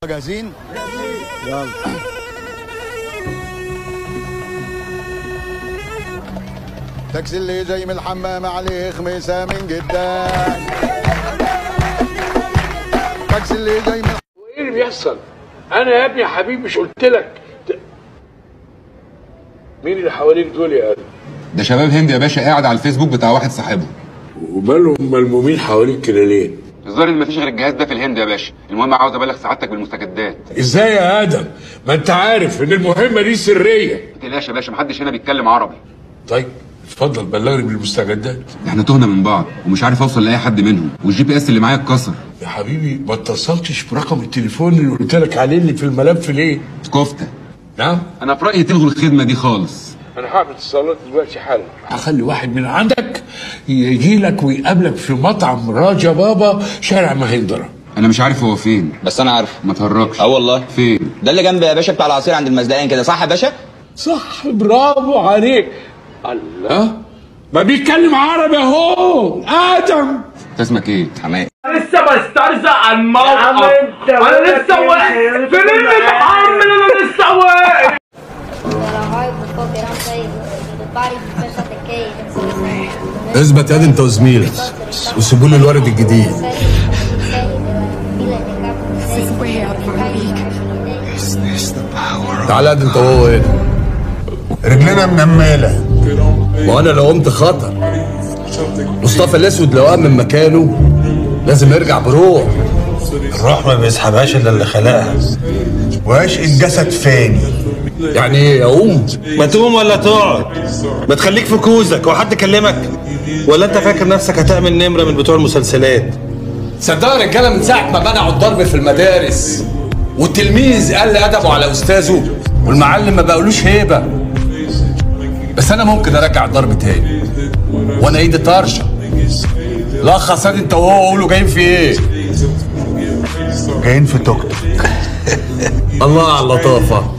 جاهزين؟ يلا. تاكسي اللي جاي من الحمام عليه خميسة من جدان. تاكسي اللي جاي من وايه اللي بيحصل؟ انا يا ابني يا حبيبي مش قلت لك مين اللي حواليك دول يا ادم؟ ده شباب هندي يا باشا، قاعد على الفيسبوك بتاع واحد صاحبه. ومالهم ملمومين حواليك كده ليه؟ الظاهر ان مفيش غير الجهاز ده في الهند يا باشا. المهم عاوز ابلغ سعادتك بالمستجدات. ازاي يا ادم؟ ما انت عارف ان المهمه دي سريه. ما تقلقش يا باشا، محدش هنا بيتكلم عربي. طيب اتفضل بلغني بالمستجدات. احنا تهنا من بعض ومش عارف اوصل لاي حد منهم، والجي بي اس اللي معايا اتكسر. يا حبيبي ما اتصلتش برقم التليفون اللي قلت لك عليه اللي في الملف ليه؟ كفته. نعم؟ انا في رايي تلغوا الخدمه دي خالص. انا هعمل اتصالات دلوقتي حالا. هخلي واحد من عندك يجي لك ويقابلك في مطعم راجا بابا شارع مهندرة. انا مش عارف هو فين، بس انا عارف. ما تهرجش. والله. فين؟ ده اللي جنب يا باشا بتاع العصير عند المزدقين كده، صح يا باشا؟ صح، برافو عليك. الله، ما بيتكلم عربي اهو ادم. انت اسمك ايه؟ حماقي. لسه بسترزق على الموقف. انا لسه واقف فين المتحمل، انا لسه واقف. اثبت يا انت وزميلك وسيبوا لي الورد الجديد. تعالى يا انت وهو هنا. رجلنا منملة. وانا لو قمت خطر. مصطفى الاسود لو قام من مكانه لازم يرجع بروح. الروح ما بيسحبهاش الا اللي خلقها، وعشق الجسد فاني. يعني ايه اقوم؟ ما تقوم ولا تقعد؟ ما تخليك في كوزك، هو حد كلمك؟ ولا انت فاكر نفسك هتعمل نمره من بتوع المسلسلات؟ صدقني الرجاله من ساعه ما منعوا الضرب في المدارس والتلميذ قل ادبه على استاذه والمعلم ما بقولوش هيبه. بس انا ممكن ارجع الضرب تاني وانا ايدي طرشه. لخص انت وهو قولوا جايين في ايه؟ جايين في توك توك. الله على اللطافه.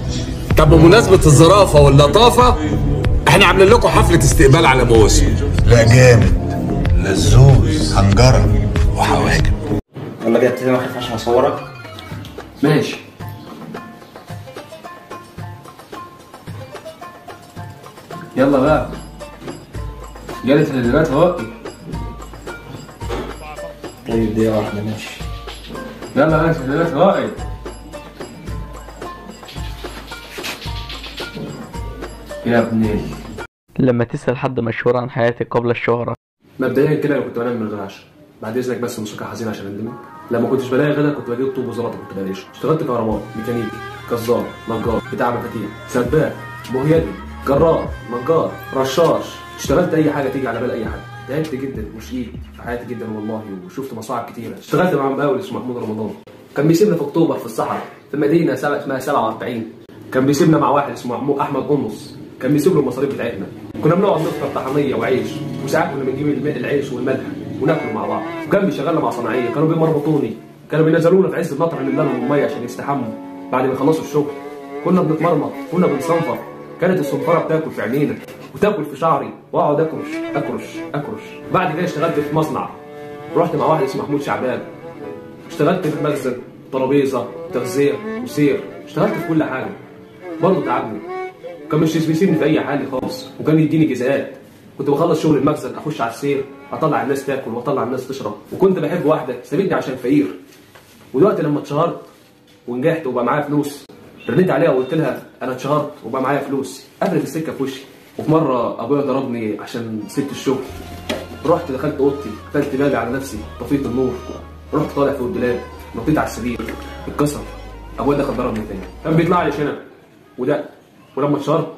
طب بمناسبه الظرافه واللطافه احنا عاملين لكم حفله استقبال على موسم. لا جامد، لزوز، حنجره وحواجب. يلا بينا ابتدي ناخد عشان اصورك. ماشي. يلا بقى، جالت التدريبات اهو. طيب دقيقة واحدة ماشي. يلا بقى التدريبات اهو. يا ابني لما تسأل حد مشهور عن حياتك قبل الشهرة. مبدئيا كده انا كنت بنام من غير عشاء. بعد اذنك بس موسيقى حزينه عشان اندمج. لما كنتش بلاقي غدا كنت بجيب طوب وزلطه كنت بلاقيش. اشتغلت كهربائي، ميكانيكي، جزار، نجار، بتاع مفاتيح، سباك، بوهيادي، جرار، نجار، رشاش. اشتغلت اي حاجه تيجي على بال اي حد. تعبت جدا وشقيت في حياتي جدا والله، وشفت مصاعب كتيره. اشتغلت مع مقاول اسمه محمود رمضان، كان بيسيبنا في اكتوبر في الصحراء في مدينه اسمها 47. كان بيسيبنا مع واحد اسمه احمد قنص، كان بيسيب له المصاريف بتاعتنا. كنا بنقعد نفطر طحنيه وعيش، وساعات كنا بنجيب العيش والملح وناكله مع بعض. وكان بيشغلنا مع صناعيه، كانوا بيمرمطوني، كانوا بينزلونا في عز المطر نملى لهم الميه عشان يستحموا بعد ما يخلصوا الشغل. كنا بنتمرمط، كنا بنصنفر، كانت الصنفره بتاكل في عينينا وتاكل في شعري، واقعد اكرش اكرش اكرش. بعد كده اشتغلت في مصنع، رحت مع واحد اسمه محمود شعبان، اشتغلت في مخزن، ترابيزه، تغذيه وسير، اشتغلت في كل حاجه. برضه تعبني، كان مش بيسيبني في اي حال خالص، وكان يديني جزاءات. كنت بخلص شغل المخزن اخش على السير، اطلع الناس تاكل واطلع الناس تشرب. وكنت بحب واحده سابتني عشان فقير. ودلوقتي لما اتشهرت ونجحت وبقى معايا فلوس، رنيت عليها وقلت لها انا اتشهرت وبقى معايا فلوس، قفلت السكه في وشي. وفي مره ابويا ضربني عشان سبت الشغل. رحت دخلت اوضتي، قفلت بابي على نفسي، طفيت النور، رحت طالع فوق الدولاب، نطيت على السرير، اتكسر. ابويا دخل ضربني تاني، كان بيطلع لي شنب وده. ولما اتشهرت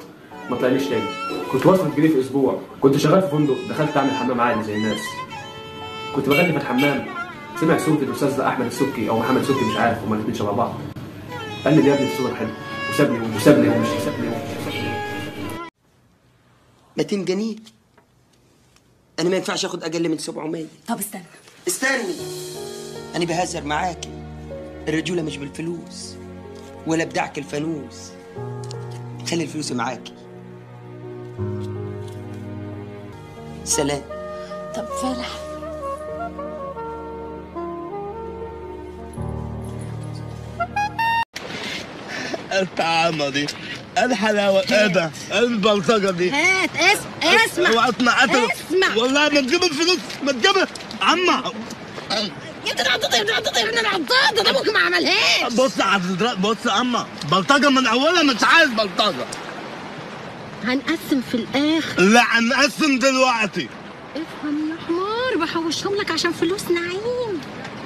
ما طلعليش تاني. كنت بصرف جنيه في اسبوع. كنت شغال في فندق، دخلت اعمل حمام عادي زي الناس. كنت بغني في الحمام، سمع صوت الاستاذ ده احمد السبكي او محمد السبكي مش عارف، هما الاثنين شبه بعض. قال لي يا ابني صوتك حلو، وسابني وسابني ومش سابني. 200 جنيه؟ انا ما ينفعش اخد اقل من 700. طب استني، انا بهزر معاكي. الرجوله مش بالفلوس ولا بدعك الفانوس. خلي الفلوس معاكي. سلام. طب فرح، الطعامة دي، الحلاوة، ايه ده؟ البلطجة دي. هات اسمع اوعى تنقطع. اسمع والله ما تجيب الفلوس، ما تجيبها. عمّا يا ابني العطاطة ده ابوك ما عملهاش. بص يا عمّا، بلطجة من أولها، مش عايز بلطجة. هنقسم في الآخر. لا هنقسم دلوقتي. افهم يا حمار، بحوشهم لك عشان فلوس نعيم.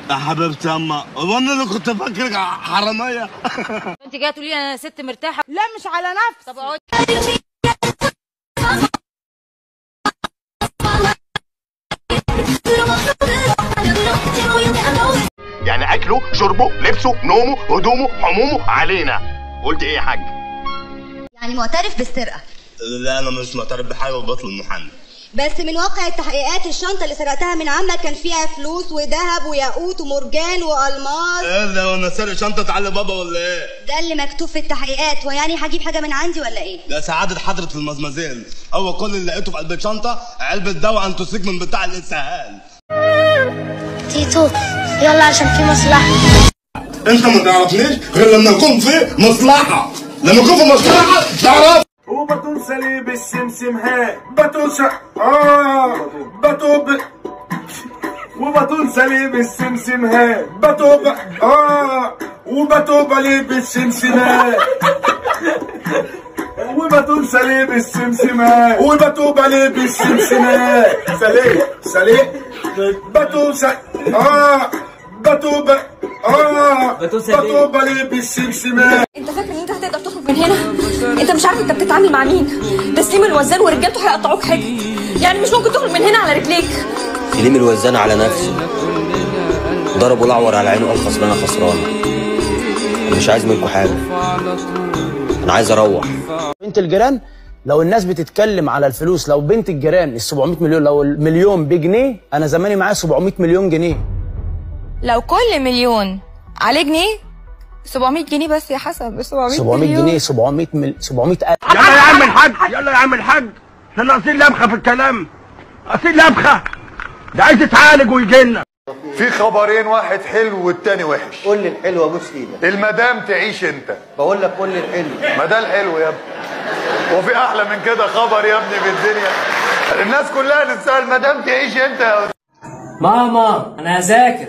يا حبيبتي يا أما، هو أنا اللي كنت فاكرك حرامية؟ انت جايه تقولي انا ست مرتاحه؟ لا مش على نفسي. طب اقعدي. يعني اكله شربه لبسه نومه هدومه حمومه علينا. قلت ايه يا حاج؟ يعني معترف بالسرقه؟ لا انا مش معترف بحاجه وبطل المحامي. بس من واقع التحقيقات الشنطه اللي سرقتها من عمك كان فيها فلوس وذهب وياقوت ومرجان والماس. ايه ده، وانا سارق شنطه علي بابا ولا ايه؟ ده اللي مكتوب في التحقيقات. ويعني هجيب حاجه من عندي ولا ايه؟ لا سعاده حضره المزمزيل، هو كل اللي لقيته في قلب الشنطه علبه دواء انتوسيك من بتاع الاسهال. تيتو يلا عشان في مصلحه. انت ما تعرفنيش غير لما يكون في مصلحه. لما يكون في مصلحه تعرف. وبطل سليب السمسم ها بطل بطوب وبطل سليب السمسم ها بطوب وبطوب عليب السمسم ها وبطل سليب السمسم ها وبطوب عليب السمسم ها سليب بطل بطوب عليب السمسم ها. انت فاكر ان انت هتقدر تخرج من هنا؟ انت مش عارف انت بتتعامل مع مين. ده سليم الوزان ورجالته هيقطعوك حاجه، يعني مش ممكن تخرج من هنا على رجليك. سليم الوزان على نفسه ضربوا الاعور على عينه، قال خسرانه خسرانه. انا مش عايز منكم حاجه، انا عايز اروح. بنت الجيران، لو الناس بتتكلم على الفلوس، لو بنت الجيران ال 700 مليون، لو المليون بجنيه انا زماني معايا 700 مليون جنيه. لو كل مليون عليه جنيه 700 جنيه بس يا حسن. 700 جنيه 700,000. يلا يا عم الحاج، يلا يا عم الحاج، احنا ناقصين لبخه في الكلام، ناقصين لبخه. ده عايز يتعالج ويجي لنا. في خبرين، واحد حلو والتاني وحش. قول لي الحلو ابوس ايدك. المدام تعيش انت. بقول لك قول لي الحلو. ما ده الحلو يا ابني. وفي احلى من كده خبر يا ابني في الدنيا؟ الناس كلها نفسها المدام تعيش انت يا ماما انا هذاكر.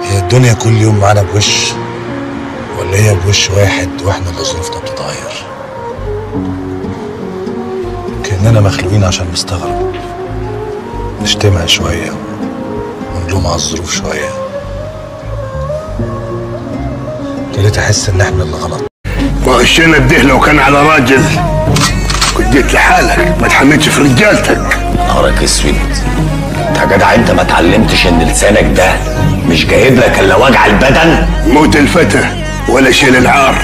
هي الدنيا كل يوم معانا بوش ولا هي بوش واحد واحنا اللي ظروفنا بتتغير؟ كأننا مخلوقين عشان نستغرب، نجتمع شوية ونلوم على الظروف شوية. ابتديت أحس إن إحنا اللي غلط. والشنب ده لو كان على راجل كنت جيت لحالك، ما تحملش في رجالتك. نهارك اسود، انت يا جدع انت ما اتعلمتش ان لسانك ده مش جايب لك الا وجع البدن؟ موت الفتى ولا شيل العار.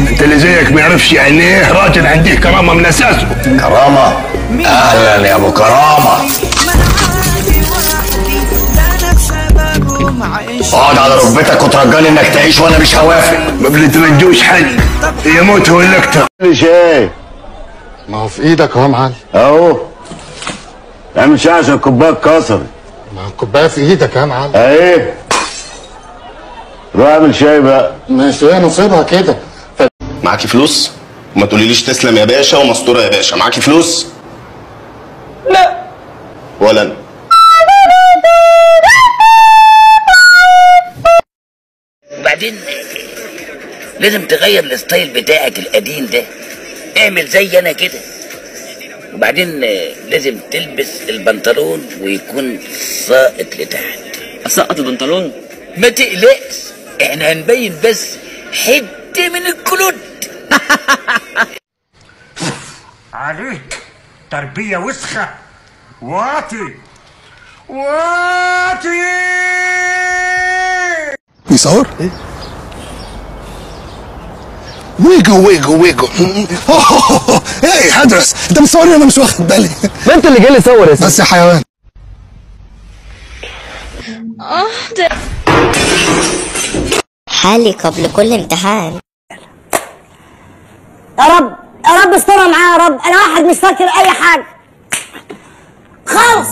انت اللي زيك ما يعرفش يعني ايه راجل عنده كرامه من اساسه. كرامه؟ اهلا يا ابو كرامه. اقعد على ركبتك وترجاني انك تعيش وانا مش هوافق. ما بنترجوش حد، هي موت ولا اكتر. مش ايه؟ ما هو في إيدك أهو يا معلم. اهو. اعمل شاي عشان الكوبايه اتكسرت. ما الكوباية في إيدك يا معلم. ايه؟ روح اعمل شاي بقى. ماشي، هي نصيبها كده. معاكي فلوس؟ وما تقوليليش تسلم يا باشا ومستوره يا باشا. معاكي فلوس؟ لا. ولا انا. وبعدين لازم تغير الستايل بتاعك القديم ده، اعمل زي انا كده. وبعدين لازم تلبس البنطلون ويكون ساقط لتحت. اسقط البنطلون؟ ما تقلقش، احنا هنبين بس حته من الكلود. عليك تربيه وسخه. واطي واطي. بيصور؟ ايه؟ ويجو ويجو ويجو. ايه هدرس، انت مصورني وانا مش واخد بالي. ما انت اللي جاي لي صور يا بس يا حيوان. حالي قبل كل امتحان. يا رب يا رب استرها معايا يا رب. انا واحد مش فاكر اي حاجه خالص.